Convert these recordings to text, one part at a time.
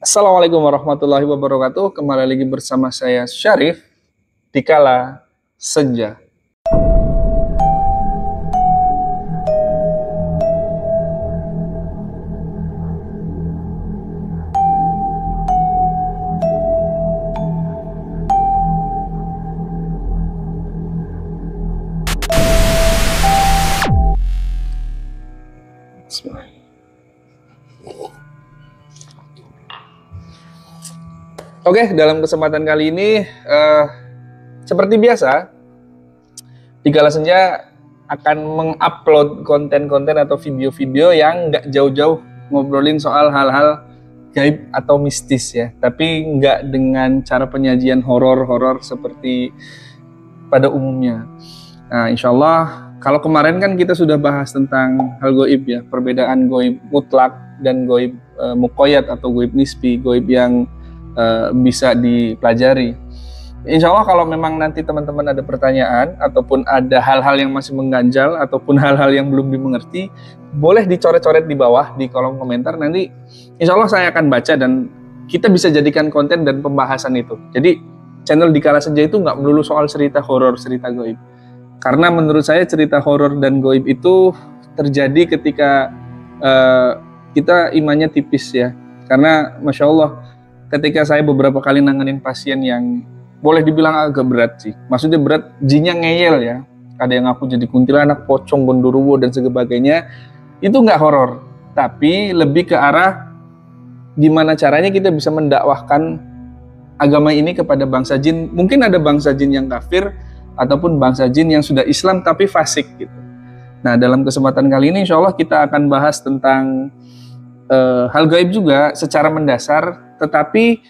Assalamualaikum warahmatullahi wabarakatuh. Kembali lagi bersama saya Syarif di Kala Senja. Bismillah. Oke, dalam kesempatan kali ini seperti biasa di Kala Senja akan mengupload konten-konten atau video-video yang nggak jauh-jauh ngobrolin soal hal-hal gaib atau mistis ya, tapi nggak dengan cara penyajian horor-horor seperti pada umumnya. Nah, insya Allah kalau kemarin kan kita sudah bahas tentang hal goib ya, perbedaan goib mutlak dan goib muqayyad atau goib nisbi, goib yang bisa dipelajari. Insya Allah kalau memang nanti teman-teman ada pertanyaan ataupun ada hal-hal yang masih mengganjal ataupun hal-hal yang belum dimengerti, boleh dicoret-coret di bawah di kolom komentar. Nanti insya Allah saya akan baca dan kita bisa jadikan konten dan pembahasan itu. Jadi channel di Kala Senja itu nggak melulu soal cerita horor, cerita goib. Karena menurut saya cerita horor dan goib itu terjadi ketika kita imannya tipis ya. Karena Masya Allah, ketika saya beberapa kali nanganin pasien yang boleh dibilang agak berat sih. Maksudnya berat, jinnya ngeyel ya. Ada yang aku jadi kuntilanak, pocong, gondoruwo, dan sebagainya. Itu nggak horor. Tapi lebih ke arah gimana caranya kita bisa mendakwahkan agama ini kepada bangsa jin. Mungkin ada bangsa jin yang kafir, ataupun bangsa jin yang sudah Islam tapi fasik gitu. Nah, dalam kesempatan kali ini insya Allah kita akan bahas tentang hal gaib juga secara mendasar, tetapi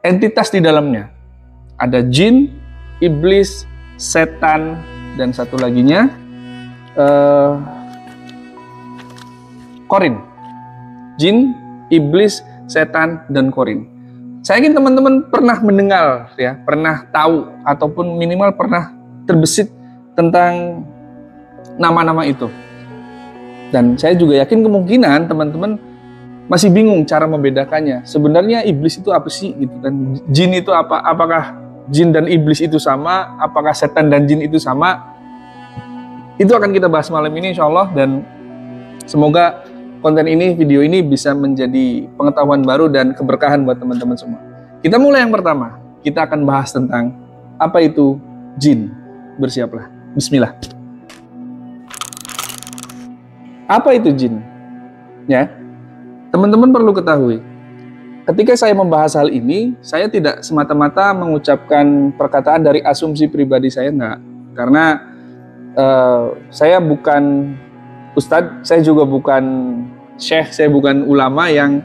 entitas di dalamnya. Ada jin, iblis, setan, dan satu laginya korin. Jin, iblis, setan, dan korin. Saya yakin teman-teman pernah mendengar ya, pernah tahu ataupun minimal pernah terbesit tentang nama-nama itu. Dan saya juga yakin kemungkinan teman-teman masih bingung cara membedakannya. Sebenarnya iblis itu apa sih gitu kan? Jin itu apa? Apakah jin dan iblis itu sama? Apakah setan dan jin itu sama? Itu akan kita bahas malam ini insya Allah, dan semoga konten ini, video ini bisa menjadi pengetahuan baru dan keberkahan buat teman-teman semua. Kita mulai yang pertama. Kita akan bahas tentang apa itu jin. Bersiaplah. Bismillah. Apa itu jin? Ya, teman-teman perlu ketahui, ketika saya membahas hal ini, saya tidak semata-mata mengucapkan perkataan dari asumsi pribadi saya, enggak. Karena saya bukan ustadz, saya juga bukan syekh, saya bukan ulama yang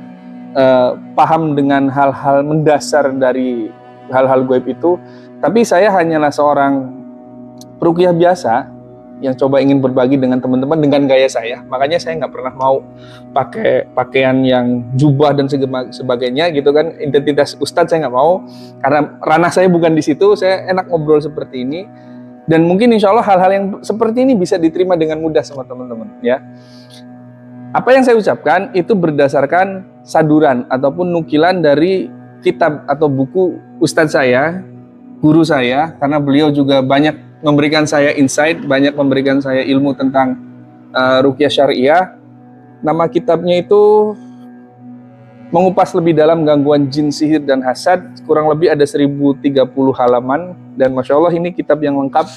paham dengan hal-hal mendasar dari hal-hal gaib itu. Tapi saya hanyalah seorang peruqyah biasa yang coba ingin berbagi dengan teman-teman dengan gaya saya. Makanya saya nggak pernah mau pakai pakaian yang jubah dan sebagainya gitu kan. Identitas ustadz saya nggak mau, karena ranah saya bukan di situ. Saya enak ngobrol seperti ini, dan mungkin insya Allah hal-hal yang seperti ini bisa diterima dengan mudah sama teman-teman ya. Apa yang saya ucapkan itu berdasarkan saduran ataupun nukilan dari kitab atau buku ustadz saya, guru saya, karena beliau juga banyak memberikan saya insight, banyak memberikan saya ilmu tentang ruqyah syariah. Nama kitabnya itu mengupas lebih dalam gangguan jin, sihir, dan hasad. Kurang lebih ada 1030 halaman. Dan Masya Allah ini kitab yang lengkap.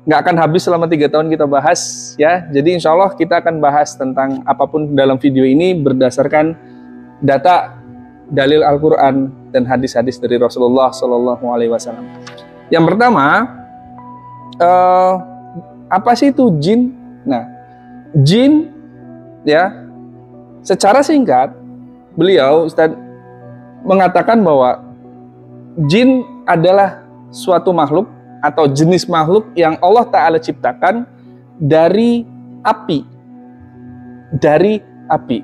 Nggak akan habis selama 3 tahun kita bahas ya. Jadi insya Allah kita akan bahas tentang apapun dalam video ini berdasarkan data, dalil Al-Quran, dan hadis-hadis dari Rasulullah SAW. Yang pertama, apa sih itu jin? Nah, jin ya, secara singkat beliau Ustadz mengatakan bahwa jin adalah suatu makhluk atau jenis makhluk yang Allah Ta'ala ciptakan dari api. Dari api.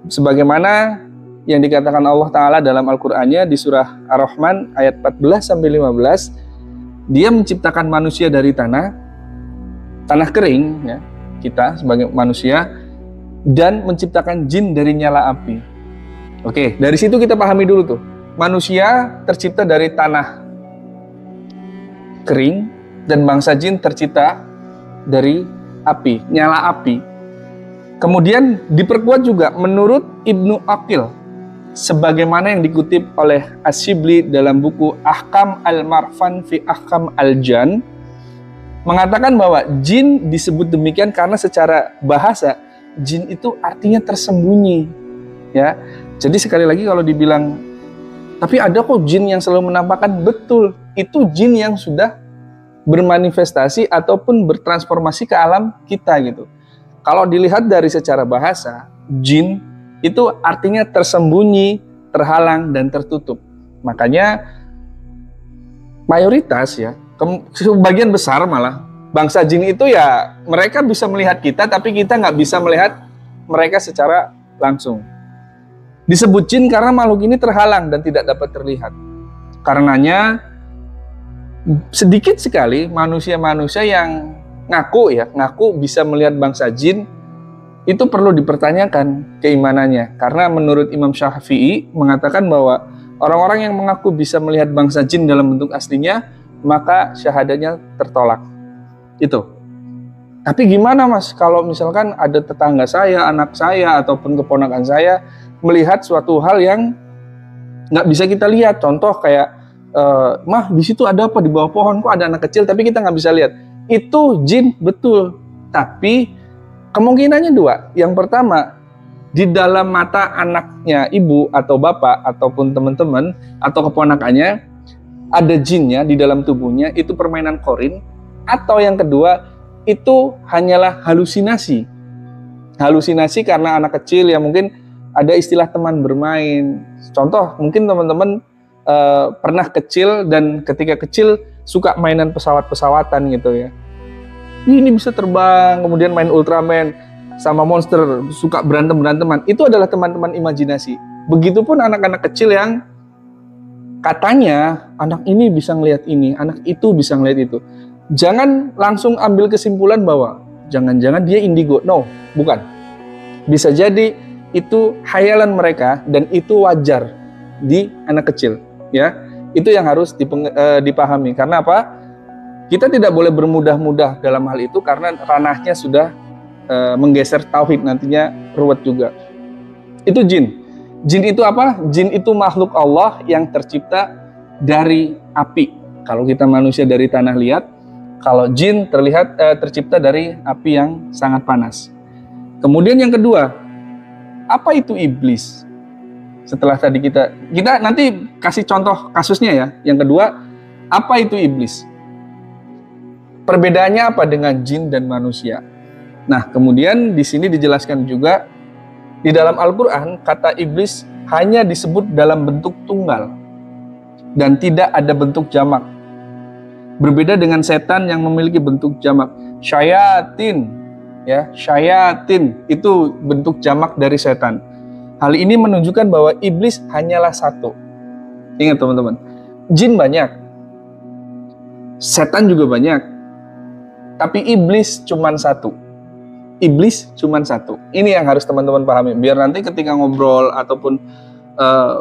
Sebagaimana yang dikatakan Allah Ta'ala dalam Al-Qur'annya di surah Ar-Rahman ayat 14-15, Dia menciptakan manusia dari tanah kering ya, kita sebagai manusia, dan menciptakan jin dari nyala api. Oke, dari situ kita pahami dulu tuh. Manusia tercipta dari tanah kering dan bangsa jin tercipta dari api, nyala api. Kemudian diperkuat juga menurut Ibnu Aqil, sebagaimana yang dikutip oleh Asyibli dalam buku Ahkam al-Marfan fi Ahkam al-Jan, mengatakan bahwa jin disebut demikian karena secara bahasa jin itu artinya tersembunyi, ya. Jadi sekali lagi kalau dibilang tapi ada kok jin yang selalu menampakkan, betul, itu jin yang sudah bermanifestasi ataupun bertransformasi ke alam kita gitu. Kalau dilihat dari secara bahasa, jin itu artinya tersembunyi, terhalang dan tertutup. Makanya mayoritas ya, sebagian besar malah bangsa jin itu ya mereka bisa melihat kita, tapi kita nggak bisa melihat mereka secara langsung. Disebut jin karena makhluk ini terhalang dan tidak dapat terlihat. Karenanya sedikit sekali manusia-manusia yang ngaku bisa melihat bangsa jin. Itu perlu dipertanyakan keimanannya, karena menurut Imam Syafi'i mengatakan bahwa orang-orang yang mengaku bisa melihat bangsa jin dalam bentuk aslinya, maka syahadatnya tertolak. Itu. Tapi gimana Mas, kalau misalkan ada tetangga saya, anak saya, ataupun keponakan saya melihat suatu hal yang nggak bisa kita lihat, contoh kayak, mah di situ ada apa di bawah pohon, kok ada anak kecil, tapi kita nggak bisa lihat. Itu jin, betul. Tapi kemungkinannya dua. Yang pertama, di dalam mata anaknya ibu atau bapak ataupun teman-teman atau keponakannya ada jinnya di dalam tubuhnya, itu permainan korin. Atau yang kedua, itu hanyalah halusinasi. Halusinasi karena anak kecil yang mungkin ada istilah teman bermain. Contoh, mungkin teman-teman pernah kecil dan ketika kecil suka mainan pesawat-pesawatan gitu ya. Ini bisa terbang, kemudian main Ultraman sama monster, suka berantem-beranteman. Itu adalah teman-teman imajinasi. Begitupun anak-anak kecil yang katanya anak ini bisa ngelihat ini, anak itu bisa ngelihat itu. Jangan langsung ambil kesimpulan bahwa jangan-jangan dia indigo. No, bukan. Bisa jadi itu hayalan mereka dan itu wajar di anak kecil, ya. Itu yang harus dipahami. Karena apa? Kita tidak boleh bermudah-mudah dalam hal itu karena ranahnya sudah menggeser tauhid, nantinya ruwet juga. Itu jin. Jin itu apa? Jin itu makhluk Allah yang tercipta dari api. Kalau kita manusia dari tanah liat, kalau jin tercipta dari api yang sangat panas. Kemudian yang kedua, apa itu iblis? Setelah tadi kita nanti kasih contoh kasusnya ya. Yang kedua, apa itu iblis? Perbedaannya apa dengan jin dan manusia? Nah, kemudian di sini dijelaskan juga di dalam Al-Qur'an kata iblis hanya disebut dalam bentuk tunggal dan tidak ada bentuk jamak. Berbeda dengan setan yang memiliki bentuk jamak. Syayatin, ya, syayatin itu bentuk jamak dari setan. Hal ini menunjukkan bahwa iblis hanyalah satu. Ingat teman-teman, jin banyak, setan juga banyak. Tapi iblis cuman satu. Iblis cuman satu. Ini yang harus teman-teman pahami. Biar nanti ketika ngobrol ataupun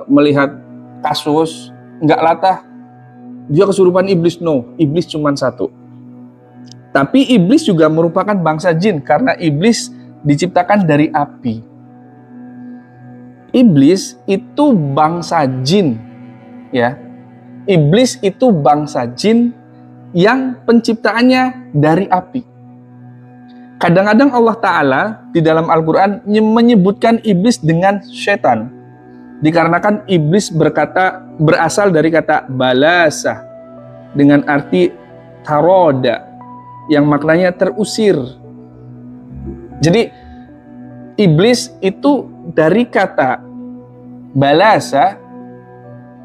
melihat kasus, nggak latah dia kesurupan iblis. No, iblis cuman satu. Tapi iblis juga merupakan bangsa jin karena iblis diciptakan dari api. Iblis itu bangsa jin, ya. Iblis itu bangsa jin yang penciptaannya dari api. Kadang-kadang Allah Ta'ala di dalam Al-Quran menyebutkan iblis dengan setan. Dikarenakan iblis berasal dari kata balasa dengan arti taroda yang maknanya terusir. Jadi iblis itu dari kata balasa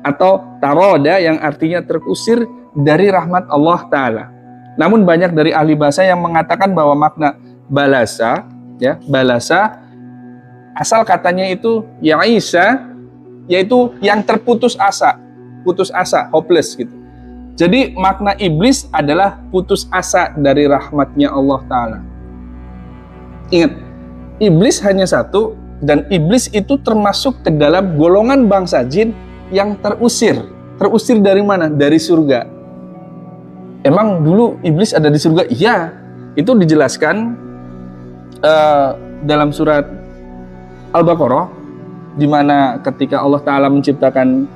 atau taroda yang artinya terusir dari rahmat Allah Ta'ala. Namun banyak dari ahli bahasa yang mengatakan bahwa makna balasa, ya, balasa asal katanya itu ya'isa, yaitu yang terputus asa, hopeless gitu. Jadi makna iblis adalah putus asa dari rahmatnya Allah Ta'ala. Ingat, iblis hanya satu, Dan iblis itu termasuk ke dalam golongan bangsa jin yang terusir. Terusir dari mana? Dari surga. Emang dulu iblis ada di surga? Iya, itu dijelaskan dalam surat Al-Baqarah, di mana ketika Allah Ta'ala menciptakan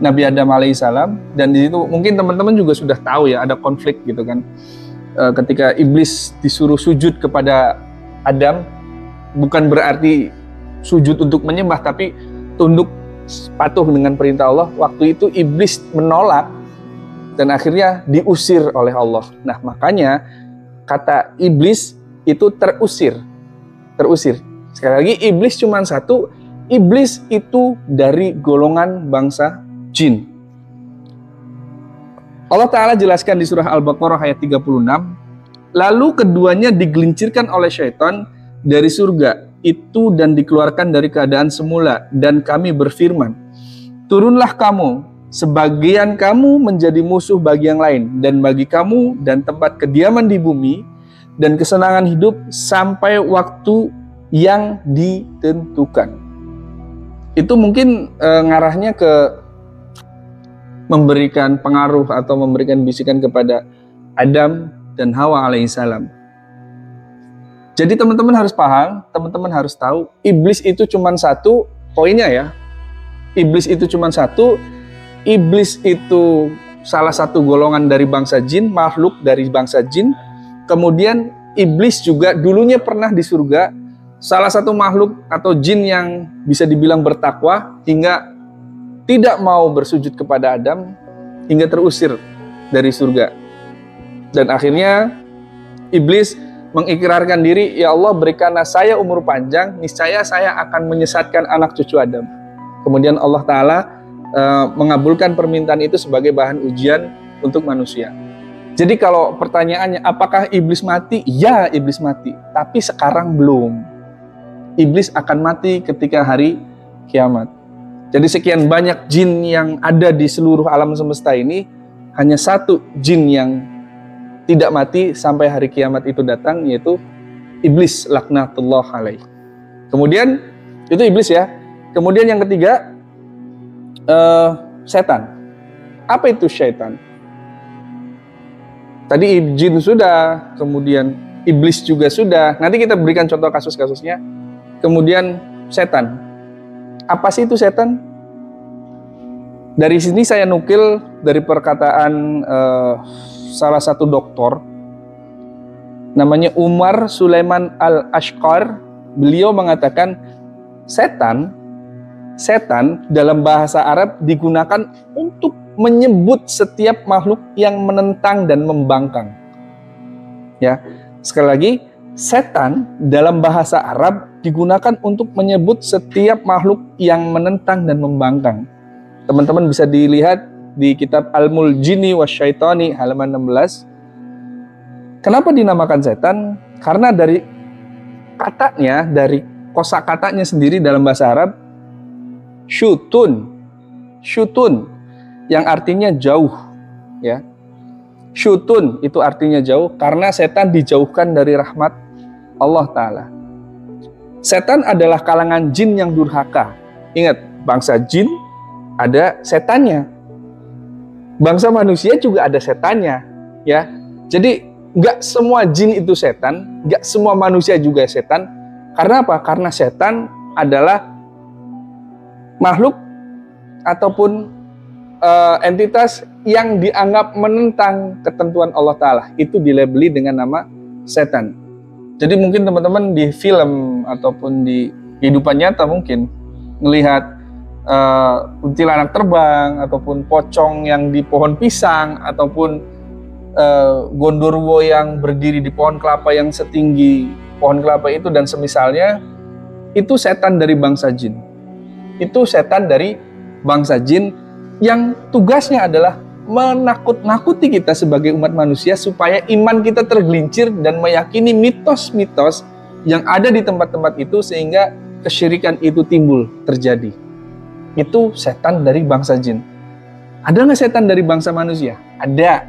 Nabi Adam alaihissalam, dan di situ mungkin teman-teman juga sudah tahu ya, ada konflik gitu kan. Ketika iblis disuruh sujud kepada Adam, bukan berarti sujud untuk menyembah, tapi tunduk patuh dengan perintah Allah. Waktu itu iblis menolak dan akhirnya diusir oleh Allah. Nah, makanya kata iblis itu terusir. Terusir. Sekali lagi, iblis cuma satu. Iblis itu dari golongan bangsa jin. Allah Ta'ala jelaskan di surah Al-Baqarah ayat 36. Lalu keduanya digelincirkan oleh syaitan dari surga itu dan dikeluarkan dari keadaan semula. Dan kami berfirman, turunlah kamu, sebagian kamu menjadi musuh bagi yang lain, dan bagi kamu dan tempat kediaman di bumi, dan kesenangan hidup sampai waktu yang ditentukan. Itu mungkin ngarahnya ke memberikan pengaruh atau memberikan bisikan kepada Adam dan Hawa alaihissalam. Jadi teman-teman harus paham, teman-teman harus tahu, iblis itu cuma satu, poinnya ya. Iblis itu cuma satu, iblis itu salah satu golongan dari bangsa jin, makhluk dari bangsa jin. Kemudian iblis juga dulunya pernah di surga, salah satu makhluk atau jin yang bisa dibilang bertakwa hingga tidak mau bersujud kepada Adam hingga terusir dari surga. Dan akhirnya iblis mengikrarkan diri, ya Allah berikanlah saya umur panjang, niscaya saya akan menyesatkan anak cucu Adam. Kemudian Allah Ta'ala mengabulkan permintaan itu sebagai bahan ujian untuk manusia. Jadi kalau pertanyaannya, apakah iblis mati? Ya, iblis mati. Tapi sekarang belum. Iblis akan mati ketika hari kiamat. Jadi sekian banyak jin yang ada di seluruh alam semesta ini, hanya satu jin yang tidak mati sampai hari kiamat itu datang, yaitu iblis laknatullah alaih. Kemudian itu iblis ya. Kemudian yang ketiga, setan. Apa itu syaitan? Tadi jin sudah, kemudian iblis juga sudah. Nanti kita berikan contoh kasus-kasusnya. Kemudian setan. Apa sih itu setan? Dari sini saya nukil dari perkataan salah satu doktor, namanya Umar Sulaiman Al-Ashqar. Beliau mengatakan setan dalam bahasa Arab digunakan untuk menyebut setiap makhluk yang menentang dan membangkang. Ya, sekali lagi, setan dalam bahasa Arab digunakan untuk menyebut setiap makhluk yang menentang dan membangkang. Teman-teman bisa dilihat di kitab Al-Muljini Wasyaitani halaman 16. Kenapa dinamakan setan? Karena dari katanya, dari kosakatanya sendiri dalam bahasa Arab, syutun, yang artinya jauh, ya. Syutun itu artinya jauh, karena setan dijauhkan dari rahmat Allah Ta'ala. Setan adalah kalangan jin yang durhaka. Ingat, bangsa jin ada setannya. Bangsa manusia juga ada setannya, ya. Jadi nggak semua jin itu setan, nggak semua manusia juga setan. Karena apa? Karena setan adalah makhluk ataupun entitas yang dianggap menentang ketentuan Allah Ta'ala. Itu dilabeli dengan nama setan. Jadi mungkin teman-teman di film ataupun di kehidupan nyata mungkin melihat kuntilanak terbang, ataupun pocong yang di pohon pisang, ataupun gondorwo yang berdiri di pohon kelapa yang setinggi pohon kelapa itu dan semisalnya, itu setan dari bangsa jin. Itu setan dari bangsa jin yang tugasnya adalah menakut-nakuti kita sebagai umat manusia supaya iman kita tergelincir dan meyakini mitos-mitos yang ada di tempat-tempat itu sehingga kesyirikan itu timbul, terjadi. Itu setan dari bangsa jin. Ada nggak setan dari bangsa manusia? Ada.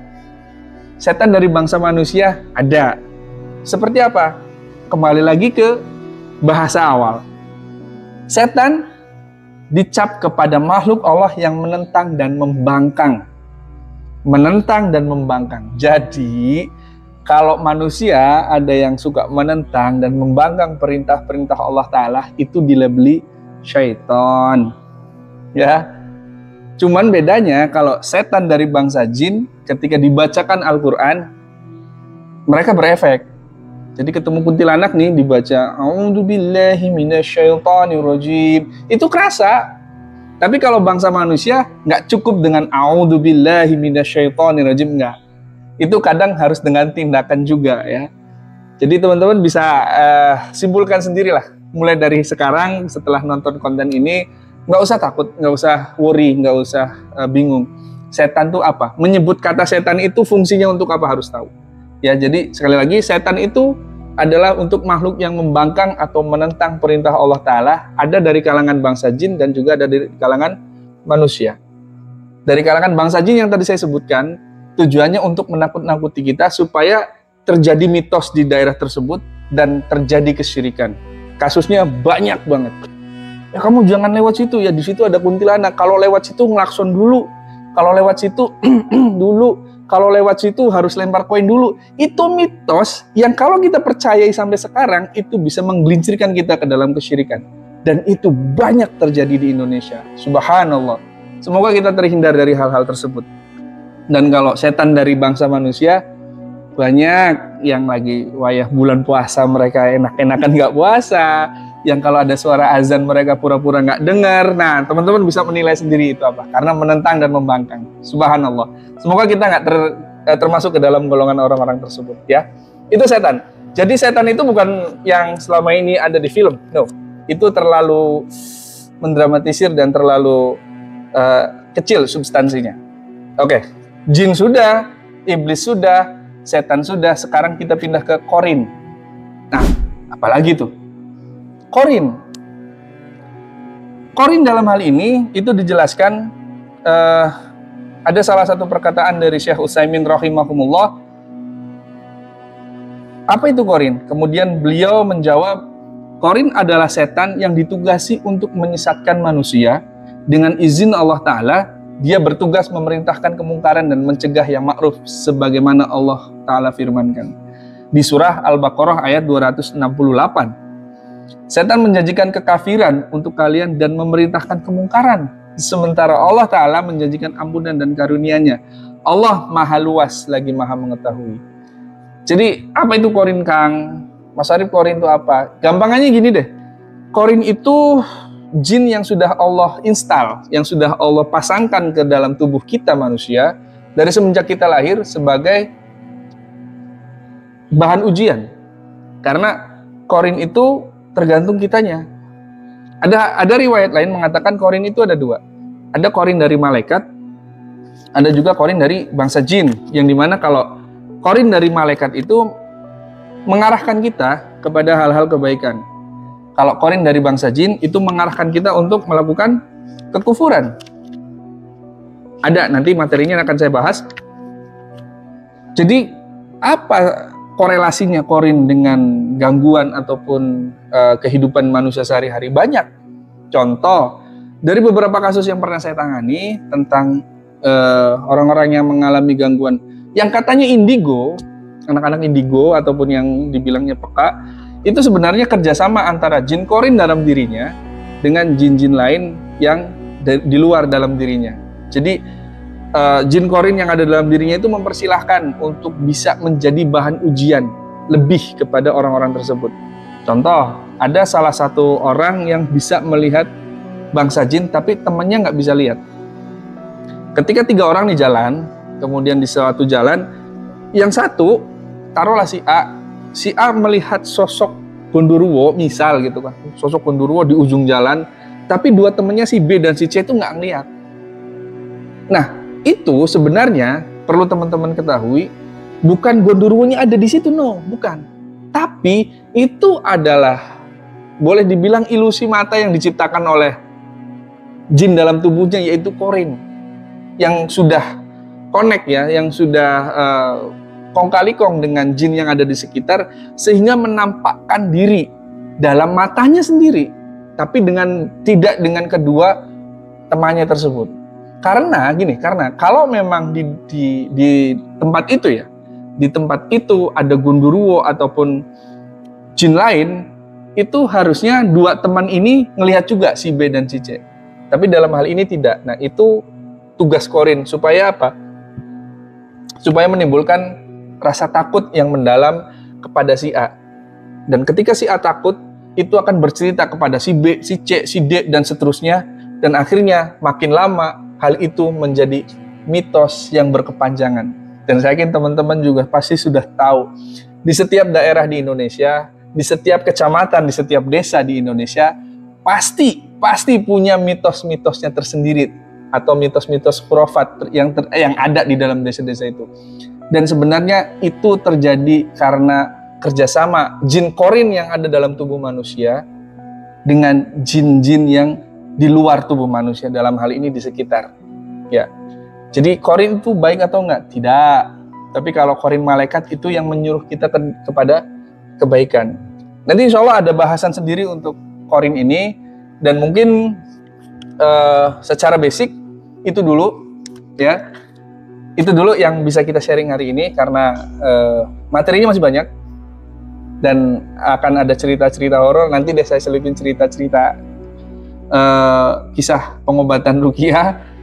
Setan dari bangsa manusia? Ada. Seperti apa? Kembali lagi ke bahasa awal. Setan dicap kepada makhluk Allah yang menentang dan membangkang. Menentang dan membangkang. Jadi, kalau manusia ada yang suka menentang dan membangkang perintah-perintah Allah Ta'ala, itu dilabeli syaitan. Ya. Cuman bedanya kalau setan dari bangsa jin, ketika dibacakan Al-Quran, mereka berefek. Jadi ketemu kuntilanak nih dibaca A'udzubillahi minasyaitonirrajim, itu kerasa. Tapi kalau bangsa manusia nggak cukup dengan A'udzubillahi minasyaitonirrajim, nggak. Itu kadang harus dengan tindakan juga ya. Jadi teman-teman bisa simpulkan sendirilah. Mulai dari sekarang setelah nonton konten ini, nggak usah takut, nggak usah worry, nggak usah bingung. Setan itu apa? Menyebut kata setan itu fungsinya untuk apa harus tahu. Ya, jadi sekali lagi setan itu adalah untuk makhluk yang membangkang atau menentang perintah Allah Ta'ala. Ada dari kalangan bangsa jin dan juga ada dari kalangan manusia. Dari kalangan bangsa jin yang tadi saya sebutkan, tujuannya untuk menakut-nakuti kita supaya terjadi mitos di daerah tersebut dan terjadi kesyirikan. Kasusnya banyak banget. Ya kamu jangan lewat situ, ya di situ ada kuntilanak. Kalau lewat situ ngelakson dulu. Kalau lewat situ dulu. Kalau lewat situ harus lempar koin dulu. Itu mitos yang kalau kita percayai sampai sekarang, itu bisa menggelincirkan kita ke dalam kesyirikan. Dan itu banyak terjadi di Indonesia. Subhanallah. Semoga kita terhindar dari hal-hal tersebut. Dan kalau setan dari bangsa manusia, banyak yang lagi wayah bulan puasa mereka enak-enakan nggak puasa. Yang kalau ada suara azan mereka pura-pura nggak dengar. Nah, teman-teman bisa menilai sendiri itu apa. Karena menentang dan membangkang. Subhanallah. Semoga kita nggak termasuk ke dalam golongan orang-orang tersebut. Ya, itu setan. Jadi setan itu bukan yang selama ini ada di film. No, itu terlalu mendramatisir dan terlalu kecil substansinya. Oke, jin sudah, iblis sudah, setan sudah. Sekarang kita pindah ke korin. Nah, apalagi tuh? Korin. Korin dalam hal ini itu dijelaskan ada salah satu perkataan dari Syekh Utsaimin rahimahumullah. Apa itu korin? Kemudian beliau menjawab, korin adalah setan yang ditugasi untuk menyesatkan manusia. Dengan izin Allah Ta'ala, dia bertugas memerintahkan kemungkaran dan mencegah yang ma'ruf sebagaimana Allah Ta'ala firmankan di surah Al-Baqarah ayat 268. Setan menjanjikan kekafiran untuk kalian dan memerintahkan kemungkaran, sementara Allah Ta'ala menjanjikan ampunan dan karunia-Nya. Allah maha luas lagi maha mengetahui. Jadi apa itu korin, Kang? Mas Arif, korin itu apa? Gampangannya gini deh. Korin itu jin yang sudah Allah install, yang sudah Allah pasangkan ke dalam tubuh kita manusia dari semenjak kita lahir sebagai bahan ujian. Karena korin itu tergantung kitanya. Ada riwayat lain mengatakan korin itu ada dua. Ada korin dari malaikat, ada juga korin dari bangsa jin. Yang dimana kalau korin dari malaikat itu mengarahkan kita kepada hal-hal kebaikan. Kalau korin dari bangsa jin itu mengarahkan kita untuk melakukan kekufuran. Ada, nanti materinya akan saya bahas. Jadi apa korelasinya korin dengan gangguan ataupun kehidupan manusia sehari-hari? Banyak. Contoh, dari beberapa kasus yang pernah saya tangani tentang orang-orang yang mengalami gangguan yang katanya indigo, anak-anak indigo ataupun yang dibilangnya peka, itu sebenarnya kerjasama antara jin korin dalam dirinya dengan jin-jin lain yang di luar dalam dirinya. Jadi jin korin yang ada dalam dirinya itu mempersilahkan untuk bisa menjadi bahan ujian lebih kepada orang-orang tersebut. Contoh, ada salah satu orang yang bisa melihat bangsa jin tapi temannya nggak bisa lihat. Ketika 3 orang di jalan, kemudian di suatu jalan, yang satu, taruhlah si A melihat sosok Gondoruo, misal gitu kan, sosok Gondoruo di ujung jalan, tapi 2 temannya si B dan si C itu nggak ngelihat. Nah, itu sebenarnya perlu teman-teman ketahui, bukan Gondoruonya ada di situ, no, bukan. Tapi itu adalah boleh dibilang ilusi mata yang diciptakan oleh jin dalam tubuhnya, yaitu korin yang sudah connect ya, yang sudah kong kali kong dengan jin yang ada di sekitar, sehingga menampakkan diri dalam matanya sendiri. tapi tidak dengan kedua temannya tersebut. Karena kalau memang di tempat itu ya, di tempat itu ada gundurwo ataupun jin lain, itu harusnya dua teman ini ngelihat juga si B dan si C. Tapi dalam hal ini tidak. Nah, itu tugas Qorin supaya apa? Supaya menimbulkan rasa takut yang mendalam kepada si A. Dan ketika si A takut, itu akan bercerita kepada si B, si C, si D, dan seterusnya. Dan akhirnya makin lama hal itu menjadi mitos yang berkepanjangan. Dan saya yakin teman-teman juga pasti sudah tahu, di setiap daerah di Indonesia, di setiap kecamatan, di setiap desa di Indonesia, pasti punya mitos-mitosnya tersendiri atau mitos-mitos khurafat yang ada di dalam desa-desa itu. Dan sebenarnya itu terjadi karena kerjasama jin Qorin yang ada dalam tubuh manusia dengan jin-jin yang di luar tubuh manusia, dalam hal ini di sekitar. Ya, jadi Qorin itu baik atau enggak? Tidak. Tapi kalau Qorin malaikat itu yang menyuruh kita kepada kebaikan. Nanti insya Allah ada bahasan sendiri untuk Qorin ini, dan mungkin secara basic itu dulu ya. Itu dulu yang bisa kita sharing hari ini, karena materinya masih banyak dan akan ada cerita-cerita horor. Nanti deh saya selipin cerita-cerita kisah pengobatan ruqyah.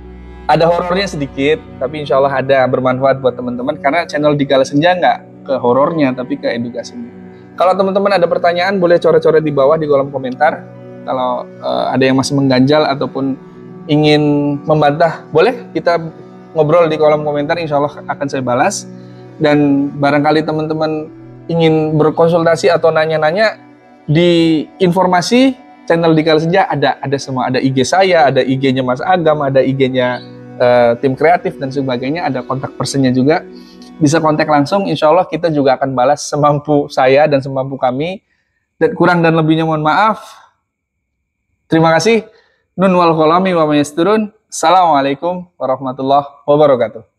Ada horornya sedikit, tapi insya Allah ada bermanfaat buat teman-teman, karena channel Dikala Senja nggak ke horornya tapi ke edukasinya. Kalau teman-teman ada pertanyaan, boleh coret-coret di bawah di kolom komentar. Kalau ada yang masih mengganjal ataupun ingin membantah, boleh kita ngobrol di kolom komentar, insya Allah akan saya balas. Dan barangkali teman-teman ingin berkonsultasi atau nanya-nanya, di informasi channel Dikala Senja ada semua. Ada IG saya, ada IG-nya Mas Agam, ada IG-nya tim kreatif dan sebagainya, ada kontak personnya juga. Bisa kontak langsung, insya Allah kita juga akan balas semampu saya dan semampu kami. Dan kurang dan lebihnya mohon maaf. Terima kasih. Nun wal qalami wa ma yasturun. Assalamualaikum warahmatullahi wabarakatuh.